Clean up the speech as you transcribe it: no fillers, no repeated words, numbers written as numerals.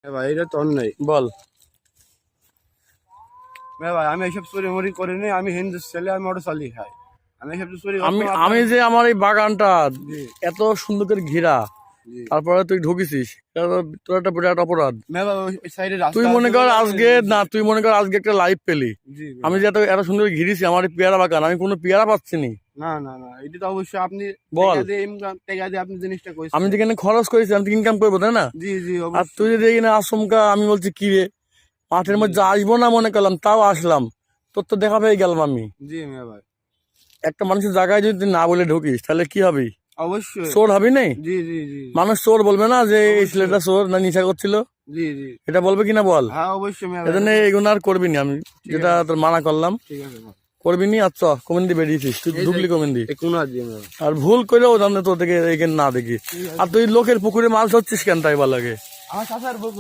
ভাই এটা তোর নাই বল। ভাই আমি এইসব চুরি মুড়ি করিনি, আমি হিন্দু ছেলে, আমি অটো চালিয়ে খাই। আমি এইসব চুরি আমি যে আমার এই বাগানটা জি এত সুন্দর করে ঘেরা, জি তারপরে তুই ঢুকেছিস, তোর একটা বিরাট অপরাধ। ভাই ওই সাইডে তুই রাস্তা মনে আছে কর বলে আজকে না, তুই মনে কর আজকে একটা লাইভ পেলি, জি আমি যে এত এত সুন্দর ঘিরেছি আমার এই পেয়ারা বাগান, আমি কোনো পেয়ারা পাচ্ছি নি। না না না, এটা তো অবশ্যই আপনি বল, টাকা দিয়ে ইনকাম, টাকা দিয়ে আপনি জিনিসটা আমি কইছেন। যেখানে খরচ করেছি আমি ইনকাম করবো, তাই না? জি জি আর তুই অবশ্যই। যদি এখানে আচমকা, আমি বলছি কি রে, মাঠের জি মধ্যে আসবো না মনে করলাম, তাও আসলাম, তোর তো দেখা পেয়ে গেলাম আমি। জি ভাই একটা মানুষের জায়গায় যদি তুই না বলে ঢুকিস তাহলে কি হবি? অবশ্যই। চোর হবি নাই? জি জি জি মানুষ চোর বলবে না যে এই অবশ্যই। ছেলেটা চোর না নেশা করছিল? জি জি এটা বলবে কিনা বল? হ্যাঁ অবশ্যই ভাই, এজন্য এটা তো এগুলো আর করবি না, আমি ঠিক যেটা আছে। তোর মানা করলাম ঠিক আছে ভাই। করবি নি। আচ্ছা কমেন্দি বেরিয়েছিস তুই, এই যে ঢুকলি কমেন্দি, এই কোনা দিয়ে ভাই। আর ভুল করেও জানলে তোর থেকে এখানে না দেখি। ঠিক আর আছে। তুই লোকের পুকুরে মাছ ধরছিস কেন তাই বল লাগে? আমার চাচার বকো